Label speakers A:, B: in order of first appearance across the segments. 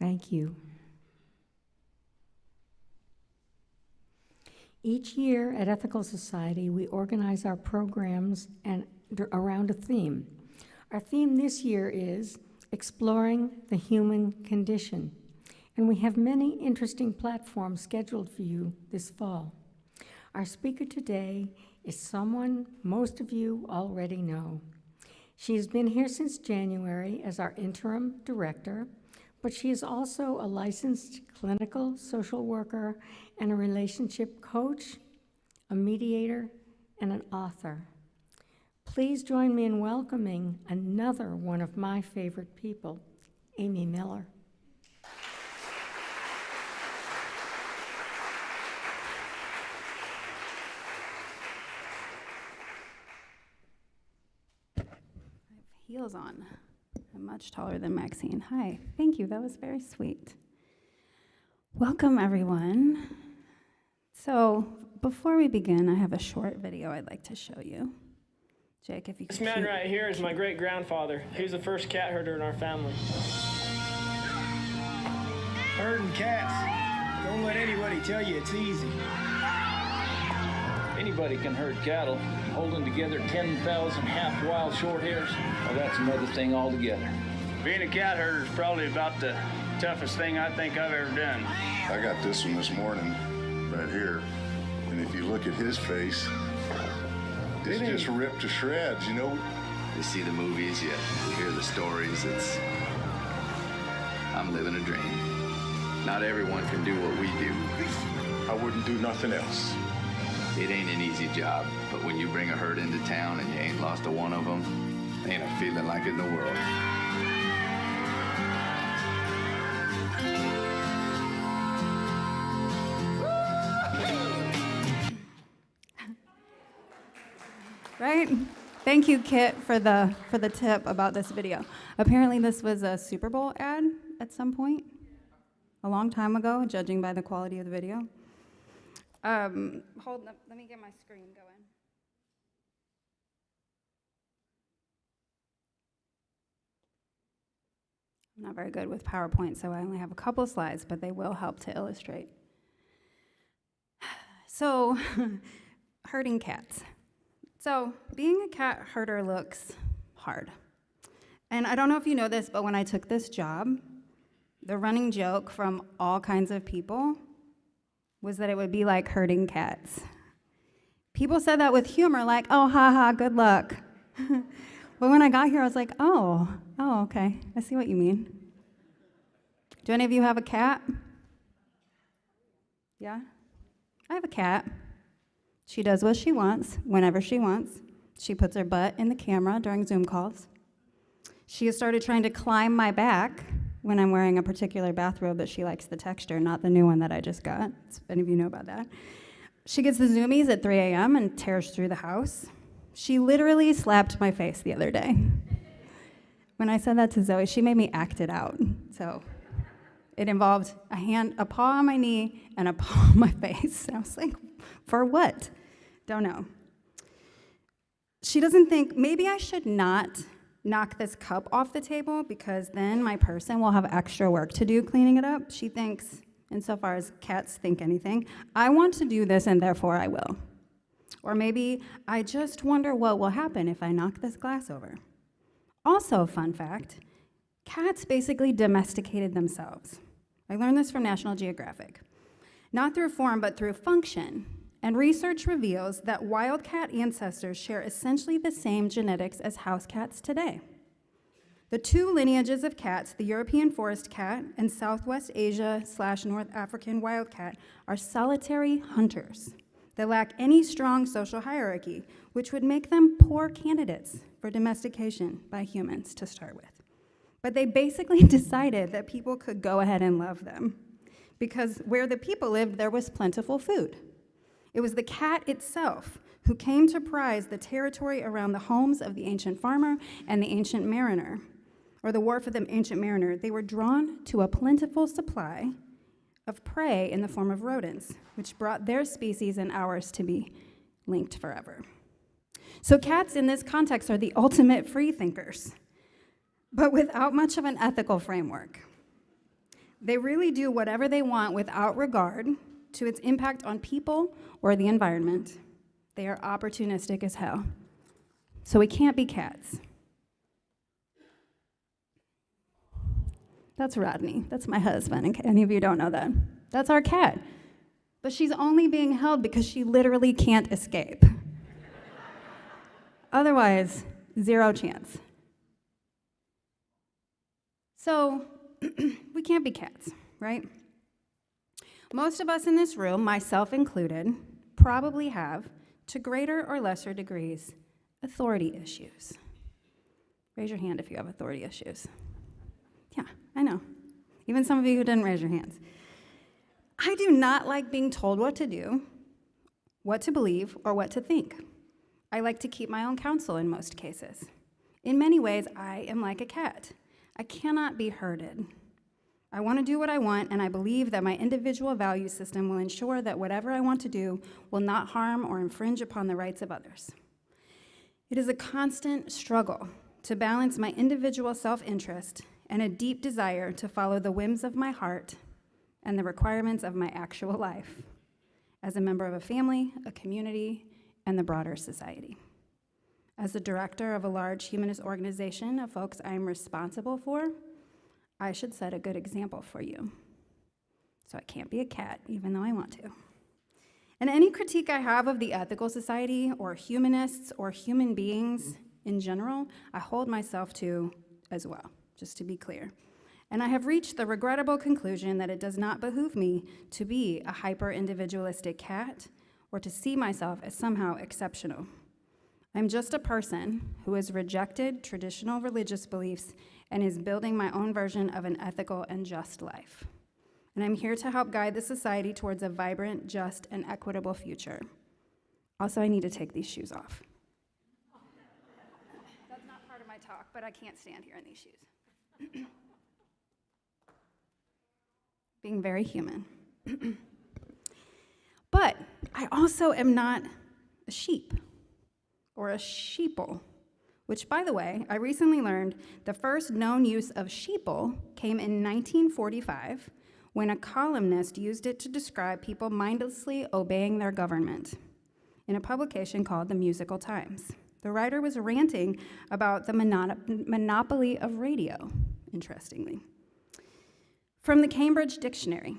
A: Thank you. Each year at Ethical Society, we organize our programs around a theme. Our theme this year is Exploring the Human Condition, and we have many interesting platforms scheduled for you this fall. Our speaker today is someone most of you already know. She has been here since January as our Interim Director, but she is also a licensed clinical social worker and a relationship coach, a mediator, and an author. Please join me in welcoming another one of my favorite people, Amy Miller.
B: I have heels on. I'm much taller than Maxine. Hi, thank you, that was very sweet. Welcome, everyone. So, before we begin, I have a short video I'd like to show you. Jake, if you could.
C: This man right here is my great-grandfather. He was the first cat herder in our family.
D: Herding cats. Don't let anybody tell you it's easy.
E: Anybody can herd cattle. Holding together 10,000 half-wild short hairs, well, that's another thing altogether.
C: Being a cat herder is probably about the toughest thing I think I've ever done.
F: I got this one this morning, right here, and if you look at his face, it's just ripped to shreds, you know?
G: You see the movies, you hear the stories, I'm living a dream. Not everyone can do what we do.
F: I wouldn't do nothing else.
G: It ain't an easy job, but when you bring a herd into town and you ain't lost a one of them, ain't a feeling like it in the world.
B: Right? Thank you, Kit, for the tip about this video. Apparently this was a Super Bowl ad at some point, a long time ago, judging by the quality of the video. Hold up, let me get my screen going. I'm not very good with PowerPoint, so I only have a couple of slides, but they will help to illustrate. So, herding cats. So, being a cat herder looks hard. And I don't know if you know this, but when I took this job, the running joke from all kinds of people was that it would be like herding cats. People said that with humor, like, oh, haha, good luck. But when I got here, I was like, oh, okay, I see what you mean. Do any of you have a cat? Yeah? I have a cat. She does what she wants, whenever she wants. She puts her butt in the camera during Zoom calls. She has started trying to climb my back when I'm wearing a particular bathrobe that she likes the texture, not the new one that I just got, if any of you know about that. She gets the zoomies at 3 a.m. and tears through the house. She literally slapped my face the other day. When I said that to Zoe, she made me act it out. So it involved a paw on my knee and a paw on my face. And I was like, for what? Don't know. She doesn't think, maybe I should not knock this cup off the table because then my person will have extra work to do cleaning it up. She thinks, insofar as cats think anything, I want to do this and therefore I will. Or maybe I just wonder what will happen if I knock this glass over. Also, fun fact, cats basically domesticated themselves. I learned this from National Geographic. Not through form, but through function. And research reveals that wild cat ancestors share essentially the same genetics as house cats today. The two lineages of cats, the European forest cat and Southwest Asia/North African wild cat, are solitary hunters that lack any strong social hierarchy, which would make them poor candidates for domestication by humans to start with. But they basically decided that people could go ahead and love them because where the people lived, there was plentiful food. It was the cat itself who came to prize the territory around the homes of the ancient farmer and the ancient mariner, or the wharf of the ancient mariner. They were drawn to a plentiful supply of prey in the form of rodents, which brought their species and ours to be linked forever. So cats in this context are the ultimate free thinkers, but without much of an ethical framework. They really do whatever they want without regard to its impact on people or the environment. They are opportunistic as hell. So we can't be cats. That's Rodney. That's my husband, in case any of you don't know that. That's our cat. But she's only being held because she literally can't escape. Otherwise, zero chance. So, we can't be cats, right? Most of us in this room, myself included, probably have, to greater or lesser degrees, authority issues. Raise your hand if you have authority issues. Yeah, I know. Even some of you who didn't raise your hands. I do not like being told what to do, what to believe, or what to think. I like to keep my own counsel in most cases. In many ways, I am like a cat. I cannot be herded. I want to do what I want, and I believe that my individual value system will ensure that whatever I want to do will not harm or infringe upon the rights of others. It is a constant struggle to balance my individual self-interest and a deep desire to follow the whims of my heart and the requirements of my actual life as a member of a family, a community, and the broader society. As the director of a large humanist organization of folks I'm responsible for, I should set a good example for you. So I can't be a cat, even though I want to. And any critique I have of the ethical society or humanists or human beings in general, I hold myself to as well, just to be clear. And I have reached the regrettable conclusion that it does not behoove me to be a hyper-individualistic cat or to see myself as somehow exceptional. I'm just a person who has rejected traditional religious beliefs and is building my own version of an ethical and just life. And I'm here to help guide the society towards a vibrant, just, and equitable future. Also, I need to take these shoes off. That's not part of my talk, but I can't stand here in these shoes. Being very human. But I also am not a sheep or a sheeple, which, by the way, I recently learned the first known use of sheeple came in 1945 when a columnist used it to describe people mindlessly obeying their government in a publication called The Musical Times. The writer was ranting about the monopoly of radio, interestingly. From the Cambridge Dictionary,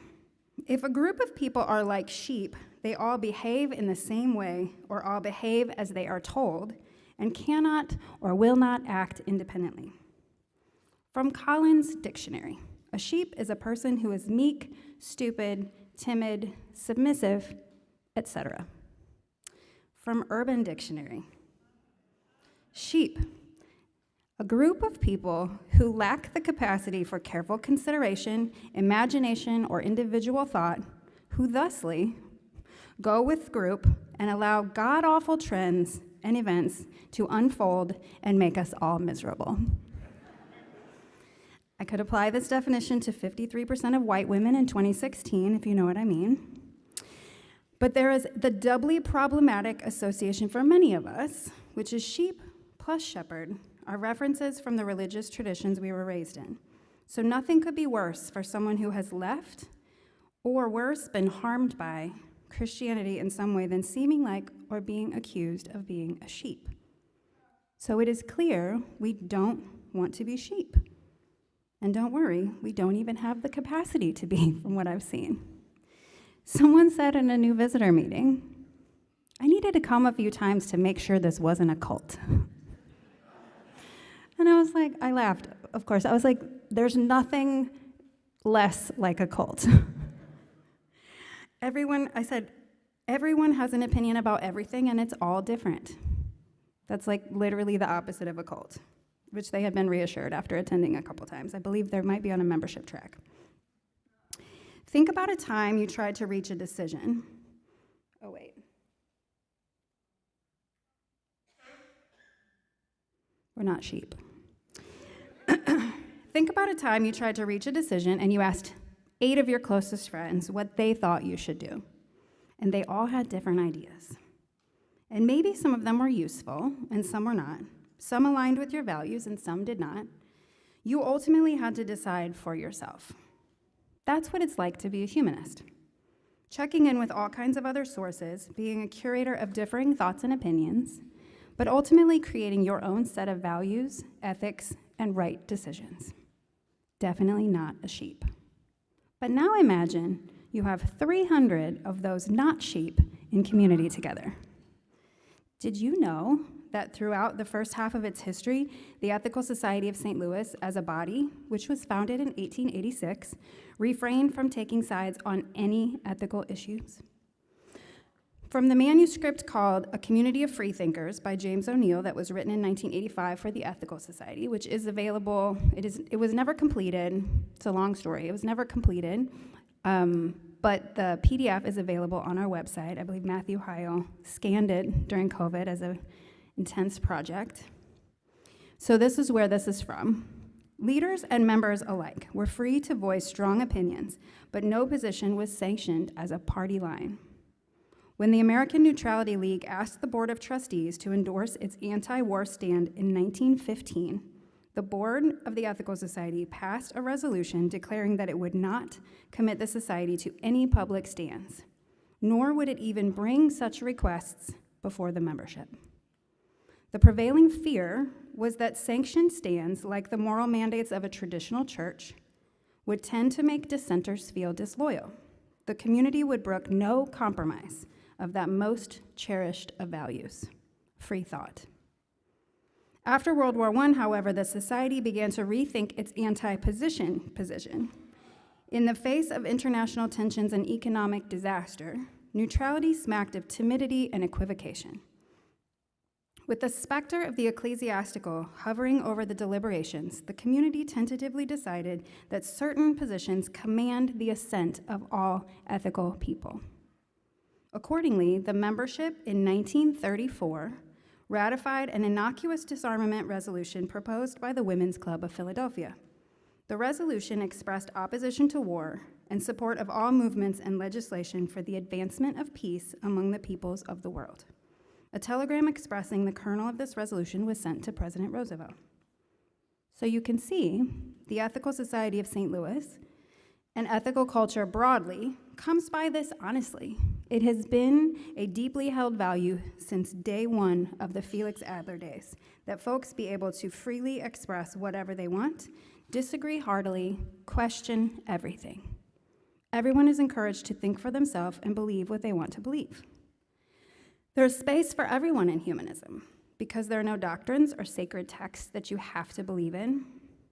B: if a group of people are like sheep, they all behave in the same way or all behave as they are told and cannot or will not act independently. From Collins Dictionary, a sheep is a person who is meek, stupid, timid, submissive, etc. From Urban Dictionary, sheep, a group of people who lack the capacity for careful consideration, imagination, or individual thought, who thusly go with group and allow god-awful trends and events to unfold and make us all miserable. I could apply this definition to 53% of white women in 2016, if you know what I mean. But there is the doubly problematic association for many of us, which is sheep plus shepherd, are references from the religious traditions we were raised in. So nothing could be worse for someone who has left, or worse, been harmed by Christianity in some way than seeming like or being accused of being a sheep. So it is clear we don't want to be sheep. And don't worry, we don't even have the capacity to be, from what I've seen. Someone said in a new visitor meeting, I needed to come a few times to make sure this wasn't a cult. And I was like, I laughed, of course. I was like, there's nothing less like a cult. I said, everyone has an opinion about everything and it's all different. That's like literally the opposite of a cult, which they had been reassured after attending a couple times. I believe there might be on a membership track. Think about a time you tried to reach a decision. Oh, wait. We're not sheep. Think about a time you tried to reach a decision and you asked 8 of your closest friends what they thought you should do. And they all had different ideas. And maybe some of them were useful and some were not. Some aligned with your values and some did not. You ultimately had to decide for yourself. That's what it's like to be a humanist. Checking in with all kinds of other sources, being a curator of differing thoughts and opinions, but ultimately creating your own set of values, ethics, and right decisions. Definitely not a sheep. But now imagine you have 300 of those not sheep in community together. Did you know that throughout the first half of its history, the Ethical Society of St. Louis as a body, which was founded in 1886, refrained from taking sides on any ethical issues? From the manuscript called A Community of Freethinkers by James O'Neill that was written in 1985 for the Ethical Society, which is available, it was never completed. It's a long story. It was never completed, but the PDF is available on our website. I believe Matthew Heil scanned it during COVID as an intense project. So this is where this is from. Leaders and members alike were free to voice strong opinions, but no position was sanctioned as a party line. When the American Neutrality League asked the Board of Trustees to endorse its anti-war stand in 1915, the board of the Ethical Society passed a resolution declaring that it would not commit the society to any public stands, nor would it even bring such requests before the membership. The prevailing fear was that sanctioned stands, like the moral mandates of a traditional church, would tend to make dissenters feel disloyal. The community would brook no compromise of that most cherished of values, free thought. After World War I, however, the society began to rethink its position. In the face of international tensions and economic disaster, neutrality smacked of timidity and equivocation. With the specter of the ecclesiastical hovering over the deliberations, the community tentatively decided that certain positions command the assent of all ethical people. Accordingly, the membership in 1934 ratified an innocuous disarmament resolution proposed by the Women's Club of Philadelphia. The resolution expressed opposition to war and support of all movements and legislation for the advancement of peace among the peoples of the world. A telegram expressing the kernel of this resolution was sent to President Roosevelt. So you can see the Ethical Society of St. Louis and ethical culture broadly comes by this honestly. It has been a deeply held value since day one of the Felix Adler days, that folks be able to freely express whatever they want, disagree heartily, question everything. Everyone is encouraged to think for themselves and believe what they want to believe. There's space for everyone in humanism. Because there are no doctrines or sacred texts that you have to believe in,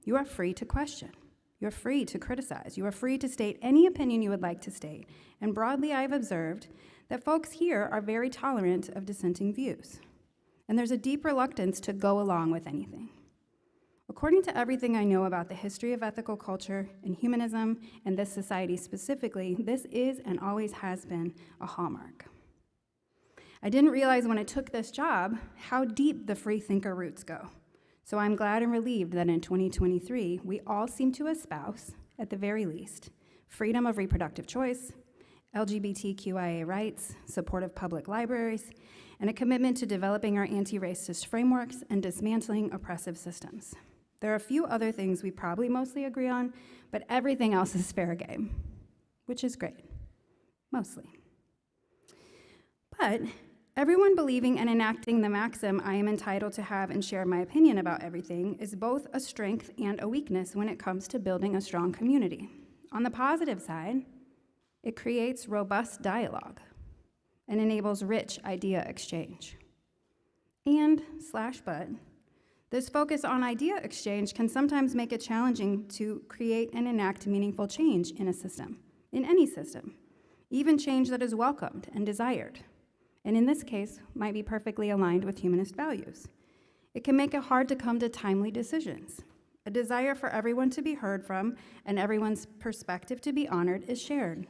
B: you are free to question. You're free to criticize. You are free to state any opinion you would like to state. And broadly, I've observed that folks here are very tolerant of dissenting views. And there's a deep reluctance to go along with anything. According to everything I know about the history of ethical culture and humanism, and this society specifically, this is and always has been a hallmark. I didn't realize when I took this job how deep the free thinker roots go. So I'm glad and relieved that in 2023, we all seem to espouse, at the very least, freedom of reproductive choice, LGBTQIA rights, support of public libraries, and a commitment to developing our anti-racist frameworks and dismantling oppressive systems. There are a few other things we probably mostly agree on, but everything else is fair game, which is great, mostly. But everyone believing and enacting the maxim, I am entitled to have and share my opinion about everything, is both a strength and a weakness when it comes to building a strong community. On the positive side, it creates robust dialogue and enables rich idea exchange. But, this focus on idea exchange can sometimes make it challenging to create and enact meaningful change in a system, in any system, even change that is welcomed and desired, and in this case, might be perfectly aligned with humanist values. It can make it hard to come to timely decisions. A desire for everyone to be heard from and everyone's perspective to be honored is shared.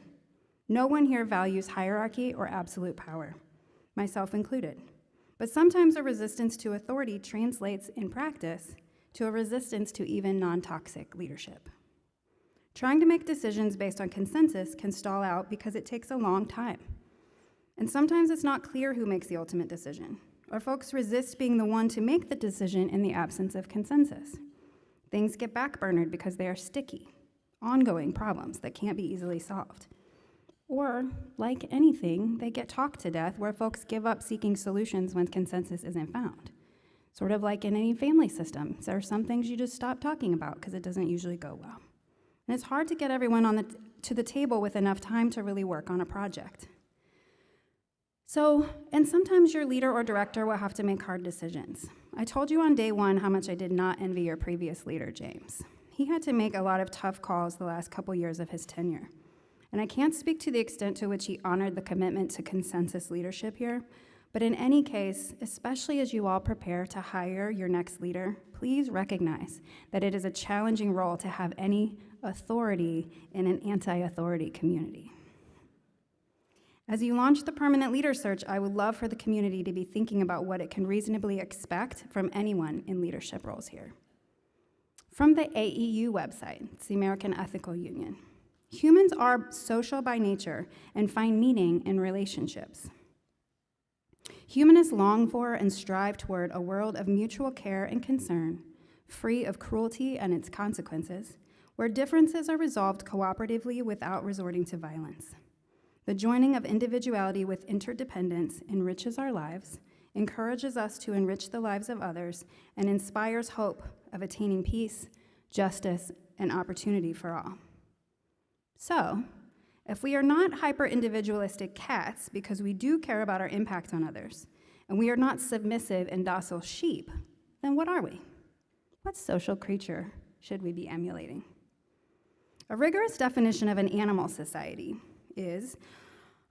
B: No one here values hierarchy or absolute power, myself included. But sometimes a resistance to authority translates in practice to a resistance to even non-toxic leadership. Trying to make decisions based on consensus can stall out because it takes a long time. And sometimes it's not clear who makes the ultimate decision, or folks resist being the one to make the decision in the absence of consensus. Things get backburnered because they are sticky. ongoing problems that can't be easily solved. Or, like anything, they get talked to death where folks give up seeking solutions when consensus isn't found. Sort of like in any family system, there are some things you just stop talking about because it doesn't usually go well. And it's hard to get everyone to the table with enough time to really work on a project. And sometimes your leader or director will have to make hard decisions. I told you on day one how much I did not envy your previous leader, James. He had to make a lot of tough calls the last couple years of his tenure. And I can't speak to the extent to which he honored the commitment to consensus leadership here, but in any case, especially as you all prepare to hire your next leader, please recognize that it is a challenging role to have any authority in an anti-authority community. As you launch the permanent leader search, I would love for the community to be thinking about what it can reasonably expect from anyone in leadership roles here. From the AEU website, it's the American Ethical Union, humans are social by nature and find meaning in relationships. Humanists long for and strive toward a world of mutual care and concern, free of cruelty and its consequences, where differences are resolved cooperatively without resorting to violence. The joining of individuality with interdependence enriches our lives, encourages us to enrich the lives of others, and inspires hope of attaining peace, justice, and opportunity for all. So, if we are not hyper-individualistic cats because we do care about our impact on others, and we are not submissive and docile sheep, then what are we? What social creature should we be emulating? A rigorous definition of an animal society is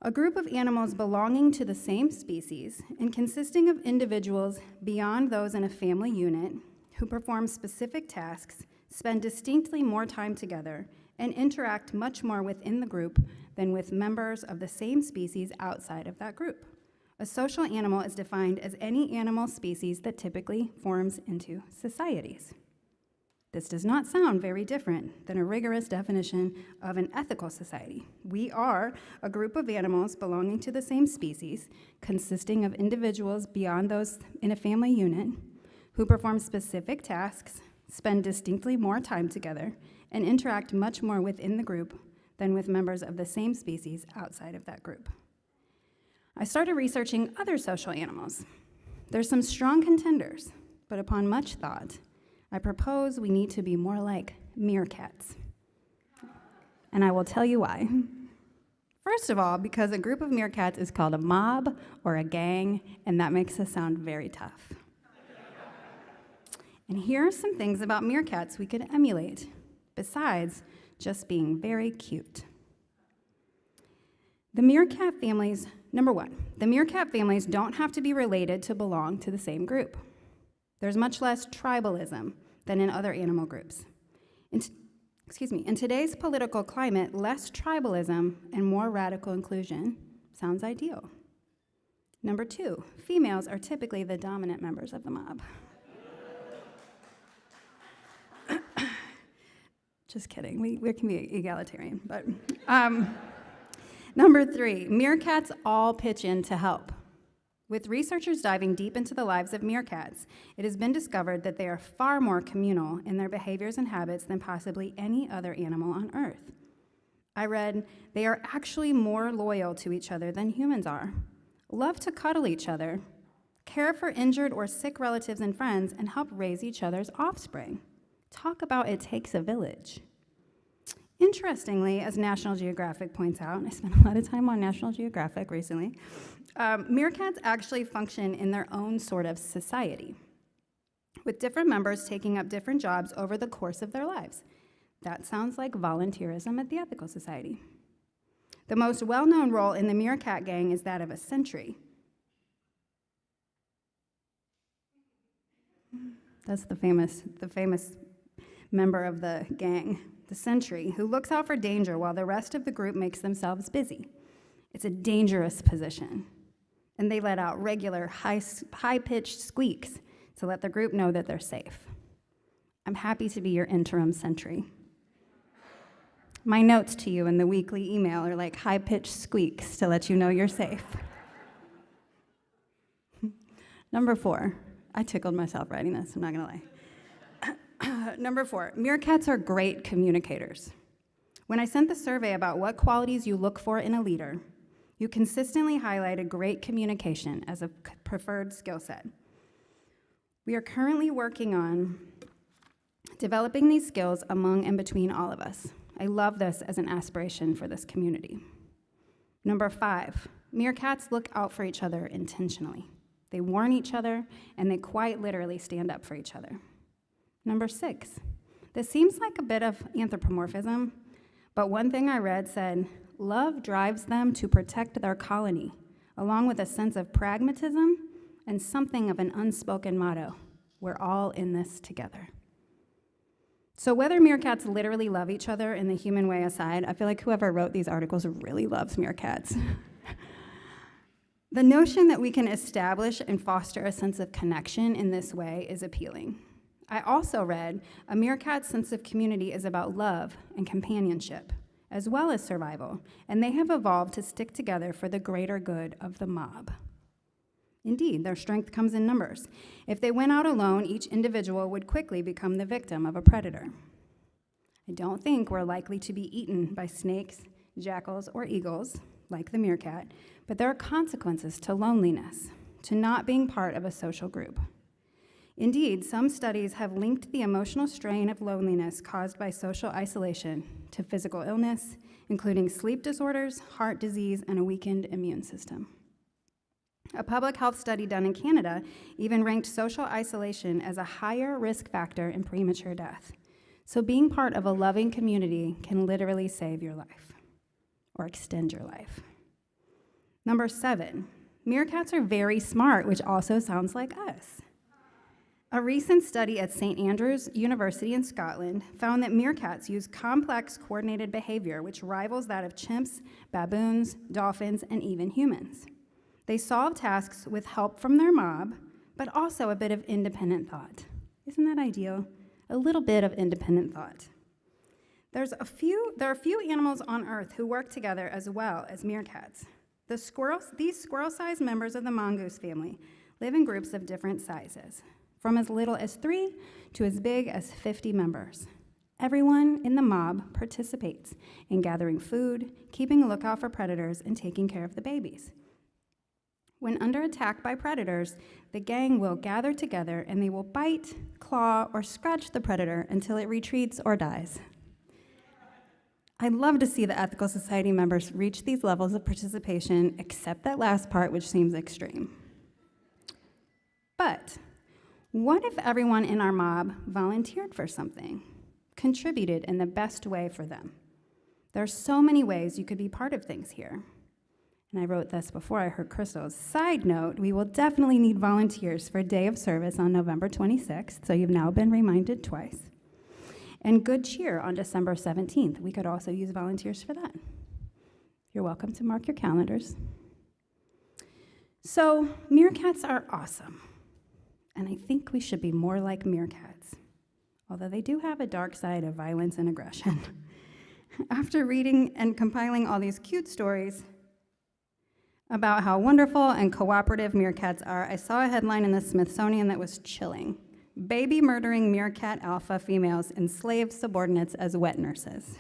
B: a group of animals belonging to the same species and consisting of individuals beyond those in a family unit who perform specific tasks, spend distinctly more time together, and interact much more within the group than with members of the same species outside of that group. A social animal is defined as any animal species that typically forms into societies. This does not sound very different than a rigorous definition of an ethical society. We are a group of animals belonging to the same species, consisting of individuals beyond those in a family unit, who perform specific tasks, spend distinctly more time together, and interact much more within the group than with members of the same species outside of that group. I started researching other social animals. There's some strong contenders, but upon much thought, I propose we need to be more like meerkats. And I will tell you why. First of all, because a group of meerkats is called a mob or a gang, and that makes us sound very tough. And here are some things about meerkats we could emulate, besides just being very cute. The meerkat families, number one, the meerkat families don't have to be related to belong to the same group. There's much less tribalism than in other animal groups. In today's political climate, less tribalism and more radical inclusion sounds ideal. Number two, females are typically the dominant members of the mob. Just kidding, we can be egalitarian, but. Number three, meerkats all pitch in to help. With researchers diving deep into the lives of meerkats, it has been discovered that they are far more communal in their behaviors and habits than possibly any other animal on Earth. I read, they are actually more loyal to each other than humans are, love to cuddle each other, care for injured or sick relatives and friends, and help raise each other's offspring. Talk about it takes a village. Interestingly, as National Geographic points out, and I spent a lot of time on National Geographic recently, meerkats actually function in their own sort of society, with different members taking up different jobs over the course of their lives. That sounds like volunteerism at the Ethical Society. The most well-known role in the meerkat gang is that of a sentry. That's the famous member of the gang, the sentry, who looks out for danger while the rest of the group makes themselves busy. It's a dangerous position, and they let out regular high-pitched squeaks to let the group know that they're safe. I'm happy to be your interim sentry. My notes to you in the weekly email are like high-pitched squeaks to let you know you're safe. Number 4, I tickled myself writing this, I'm not gonna lie. Number 4, meerkats are great communicators. When I sent the survey about what qualities you look for in a leader, you consistently highlighted great communication as a preferred skill set. We are currently working on developing these skills among and between all of us. I love this as an aspiration for this community. Number 5, meerkats look out for each other intentionally. They warn each other, and they quite literally stand up for each other. Number 6, this seems like a bit of anthropomorphism, but one thing I read said, love drives them to protect their colony, along with a sense of pragmatism and something of an unspoken motto, we're all in this together. So whether meerkats literally love each other in the human way aside, I feel like whoever wrote these articles really loves meerkats. The notion that we can establish and foster a sense of connection in this way is appealing. I also read a meerkat's sense of community is about love and companionship, as well as survival, and they have evolved to stick together for the greater good of the mob. Indeed, their strength comes in numbers. If they went out alone, each individual would quickly become the victim of a predator. I don't think we're likely to be eaten by snakes, jackals, or eagles, like the meerkat, but there are consequences to loneliness, to not being part of a social group. Indeed, some studies have linked the emotional strain of loneliness caused by social isolation to physical illness, including sleep disorders, heart disease, and a weakened immune system. A public health study done in Canada even ranked social isolation as a higher risk factor in premature death. So being part of a loving community can literally save your life or extend your life. Number 7, meerkats are very smart, which also sounds like us. A recent study at St. Andrews University in Scotland found that meerkats use complex coordinated behavior, which rivals that of chimps, baboons, dolphins, and even humans. They solve tasks with help from their mob, but also a bit of independent thought. Isn't that ideal? A little bit of independent thought. There are a few animals on Earth who work together as well as meerkats. These squirrel-sized members of the mongoose family live in groups of different sizes, from as little as 3 to as big as 50 members. Everyone in the mob participates in gathering food, keeping a lookout for predators, and taking care of the babies. When under attack by predators, the gang will gather together and they will bite, claw, or scratch the predator until it retreats or dies. I'd love to see the Ethical Society members reach these levels of participation, except that last part, which seems extreme. But what if everyone in our mob volunteered for something, contributed in the best way for them? There are so many ways you could be part of things here. And I wrote this before I heard Crystal's. Side note, we will definitely need volunteers for Day of Service on November 26th, so you've now been reminded twice. And Good Cheer on December 17th. We could also use volunteers for that. You're welcome to mark your calendars. So, meerkats are awesome. And I think we should be more like meerkats, although they do have a dark side of violence and aggression. After reading and compiling all these cute stories about how wonderful and cooperative meerkats are, I saw a headline in the Smithsonian that was chilling. Baby murdering meerkat alpha females enslave subordinates as wet nurses.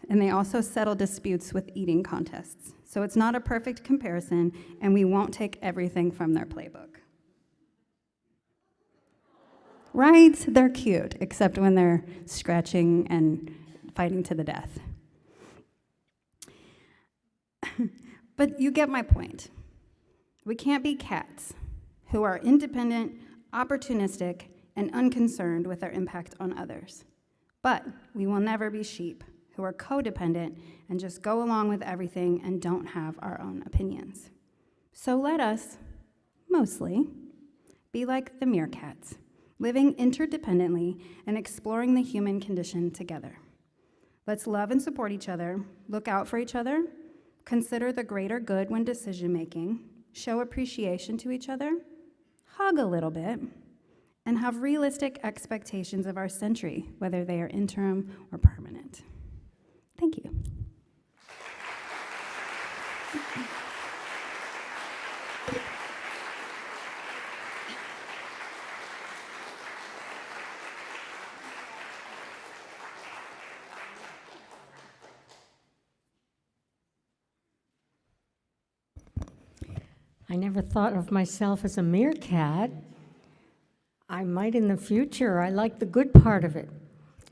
B: And they also settle disputes with eating contests. So it's not a perfect comparison, and we won't take everything from their playbook. Right? They're cute, except when they're scratching and fighting to the death. But you get my point. We can't be cats who are independent, opportunistic, and unconcerned with their impact on others. But we will never be sheep who are codependent and just go along with everything and don't have our own opinions. So let us, mostly, be like the meerkats, living interdependently and exploring the human condition together. Let's love and support each other, look out for each other, consider the greater good when decision-making, show appreciation to each other, hug a little bit, and have realistic expectations of our century, whether they are interim or permanent. Thank you.
A: I never thought of myself as a meerkat. I might in the future. I like the good part of it.